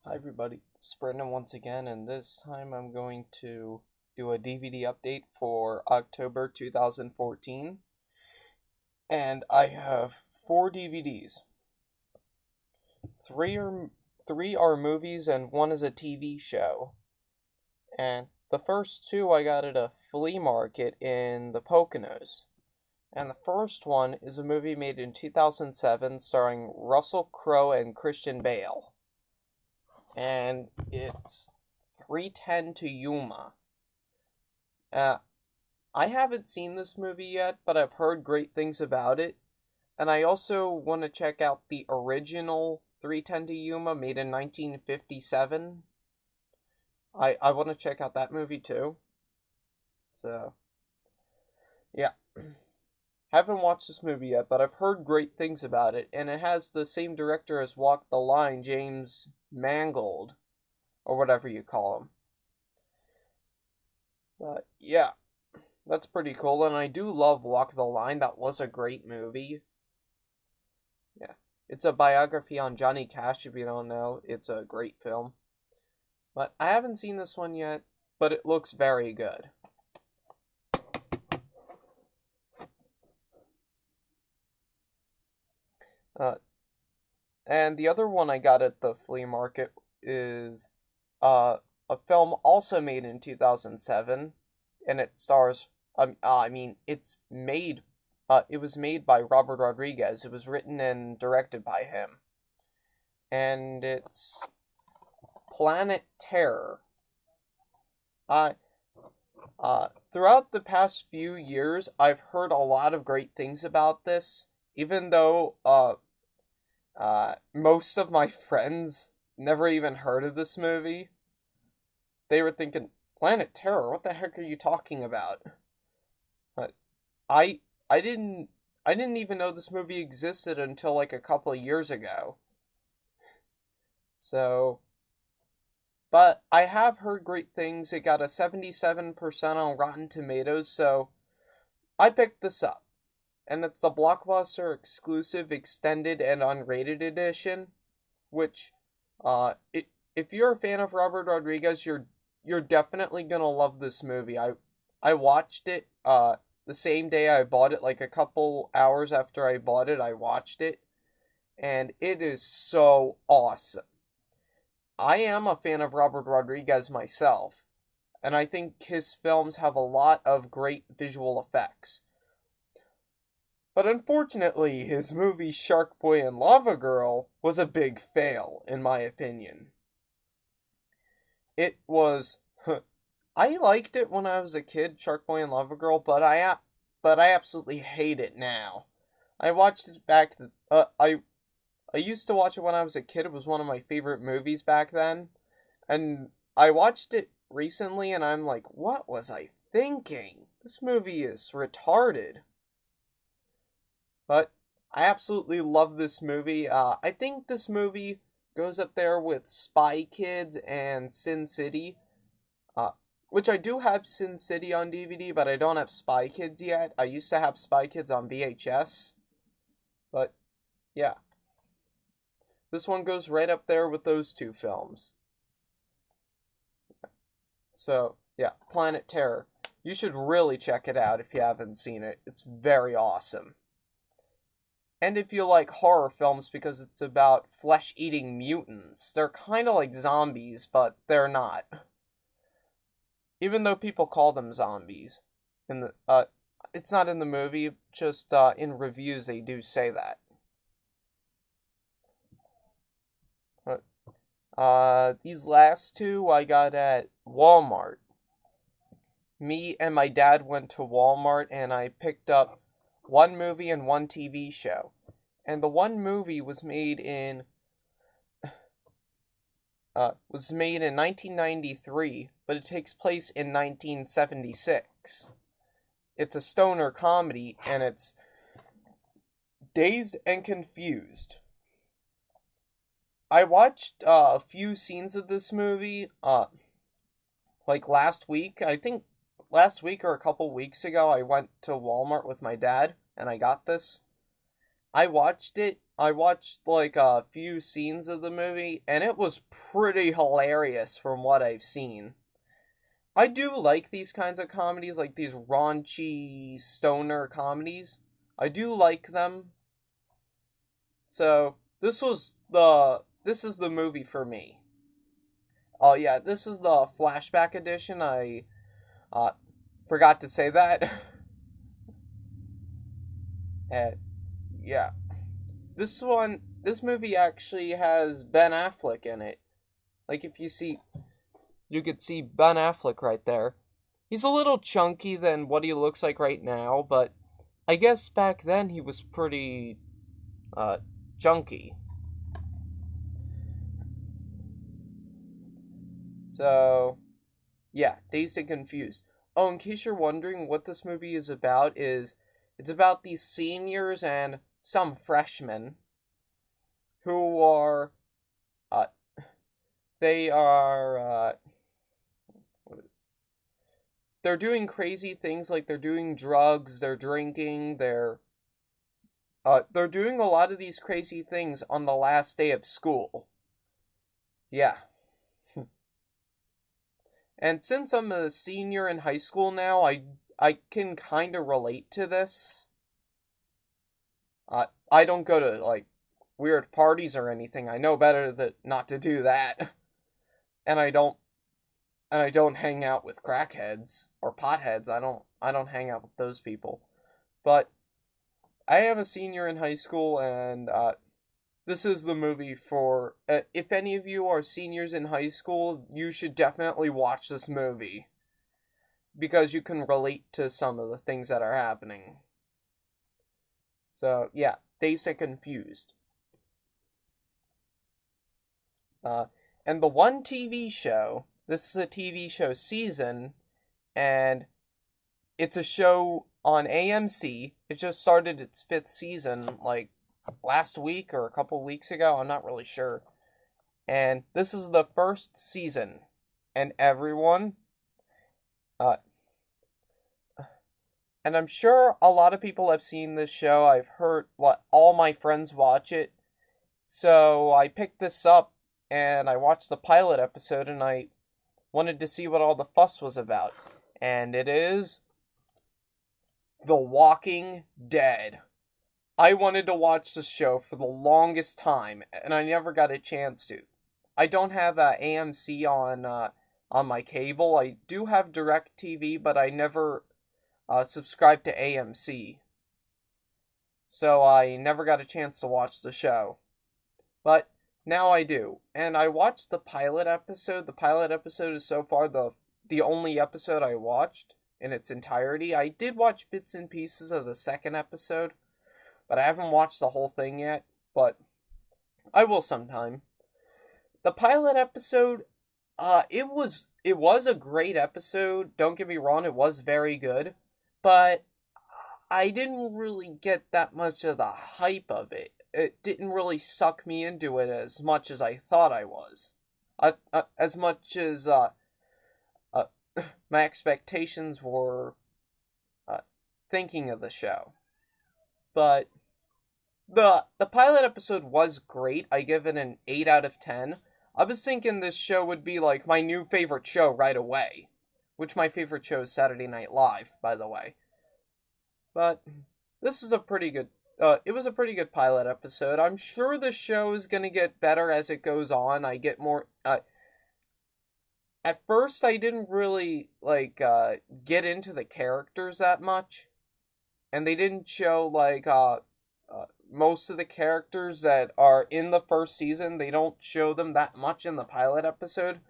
Hi everybody, it's Brendan once again, and this time I'm going to do a DVD update for October 2014. And I have four DVDs. Three are three are movies and one is a TV show. And the first two I got at a flea market in the Poconos. And the first one is a movie made in 2007 starring Russell Crowe and Christian Bale. And it's 3:10 to Yuma. Uh, I haven't seen this movie yet, but I've heard great things about it. And I also want to check out the original 3:10 to Yuma made in 1957. I want to check out that movie too. So, yeah. Haven't watched this movie yet, but I've heard great things about it. And it has the same director as Walk the Line, James Mangold, or whatever you call him. But, yeah. That's pretty cool, and I do love Walk the Line. That was a great movie. Yeah. It's a biography on Johnny Cash, if you don't know. It's a great film. But I haven't seen this one yet, but it looks very good. Uh, and the other one I got at the flea market is a film also made in 2007, and it stars, it was made by Robert Rodriguez. It was written and directed by him. And it's Planet Terror. Uh, Throughout the past few years, I've heard a lot of great things about this, even though most of my friends never even heard of this movie. They were thinking, Planet Terror, what the heck are you talking about? But I I didn't I didn't even know this movie existed until like a couple of years ago. So, but I have heard great things. It got a 77% on Rotten Tomatoes, so I picked this up. And it's a Blockbuster exclusive extended and unrated edition, which if you're a fan of Robert Rodriguez, you're definitely going to love this movie. I watched it the same day I bought it, like a couple hours after I bought it, I watched it, and it is so awesome. I am a fan of Robert Rodriguez myself, and I think his films have a lot of great visual effects. But unfortunately, his movie Shark Boy and Lava Girl was a big fail, in my opinion. It was. I liked it when I was a kid, Shark Boy and Lava Girl, but I absolutely hate it now. I watched it back. I used to watch it when I was a kid. It was one of my favorite movies back then, and I watched it recently, and I'm like, what was I thinking? This movie is retarded. But I absolutely love this movie. I think this movie goes up there with Spy Kids and Sin City, uh, which I do have Sin City on DVD, but I don't have Spy Kids yet. I used to have Spy Kids on VHS, but yeah, this one goes right up there with those two films. So yeah, Planet Terror. You should really check it out if you haven't seen it. It's very awesome. And if you like horror films because it's about flesh-eating mutants. They're kind of like zombies, but they're not. Even though people call them zombies. In the it's not in the movie, just in reviews they do say that. But, these last two I got at Walmart. Me and my dad went to Walmart and I picked up one movie and one TV show. And the one movie was made in 1993, but it takes place in 1976. It's a stoner comedy, and it's Dazed and Confused. I watched a few scenes of this movie, like last week. I think last week or a couple weeks ago, I went to Walmart with my dad, and I got this. I watched it I watched like a few scenes of the movie, and it was pretty hilarious from what I've seen. I do like these kinds of comedies, like these raunchy stoner comedies. I do like them. So this is the movie for me. Oh yeah, this is the flashback edition. I uh, forgot to say that. And yeah, this movie actually has Ben Affleck in it. Like if you could see Ben Affleck right there. He's a little chunky than what he looks like right now, but I guess back then he was pretty uh, chunky. So yeah, Dazed and Confused. Oh, in case you're wondering what this movie is about, is it's about these seniors and some freshmen who are uh, they are they're doing crazy things, like they're doing drugs, they're drinking, they're doing a lot of these crazy things on the last day of school. Yeah. And since I'm a senior in high school now, I can kind of relate to this. I don't go to like weird parties or anything. I know better that not to do that. And I don't hang out with crackheads or potheads. I don't hang out with those people. But I am a senior in high school, and this is the movie for. If any of you are seniors in high school, you should definitely watch this movie because you can relate to some of the things that are happening. So yeah, Dazed and Confused. Uh, and the one TV show. This is a TV show season, and it's a show on AMC. It just started its fifth season, like last week or a couple weeks ago. I'm not really sure. And this is the first season, and uh, and I'm sure a lot of people have seen this show. I've heard all my friends watch it. So I picked this up and I watched the pilot episode and I wanted to see what all the fuss was about. And it is The Walking Dead. I wanted to watch the show for the longest time and I never got a chance to. I don't have AMC on my cable. I do have DirecTV, but I never subscribed to AMC. So I never got a chance to watch the show. But now I do. And I watched the pilot episode. The pilot episode is so far the only episode I watched in its entirety. I did watch bits and pieces of the second episode, but I haven't watched the whole thing yet, but I will sometime. The pilot episode, it was a great episode. Don't get me wrong, it was very good, but I didn't really get that much of the hype of it. It didn't really suck me into it as much as I thought I was. As much as uh, my expectations were uh, thinking of the show. But the pilot episode was great. I give it an 8 out of 10. I was thinking this show would be like my new favorite show right away. Which my favorite show is Saturday Night Live, by the way. But this is a pretty good it was a pretty good pilot episode. I'm sure the show is going to get better as it goes on. I get more at first I didn't really get into the characters that much, and they didn't show most of the characters that are in the first season. They don't show them that much in the pilot episode.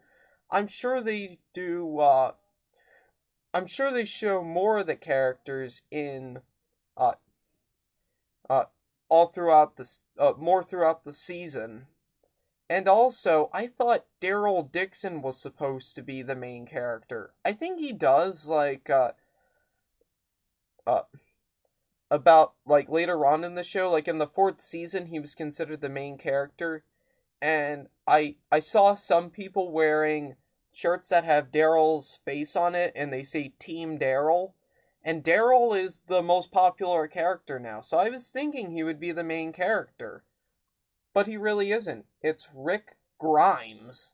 I'm sure they do I'm sure they show more of the characters in uh uh all throughout more throughout the season. And also, I thought Daryl Dixon was supposed to be the main character. I think he does uh about like later on in the show, like in the fourth season he was considered the main character, and I saw some people wearing shirts that have Daryl's face on it and they say Team Daryl. And Daryl is the most popular character now, so I was thinking he would be the main character. but he really isn't. It's Rick Grimes.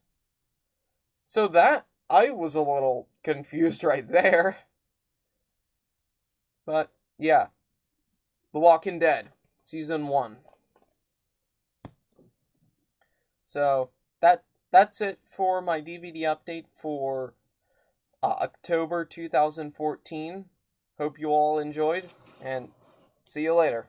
So that, I was a little confused right there. But, yeah. The Walking Dead, Season 1. So, that's it for my DVD update for October 2014. Hope you all enjoyed, and see you later.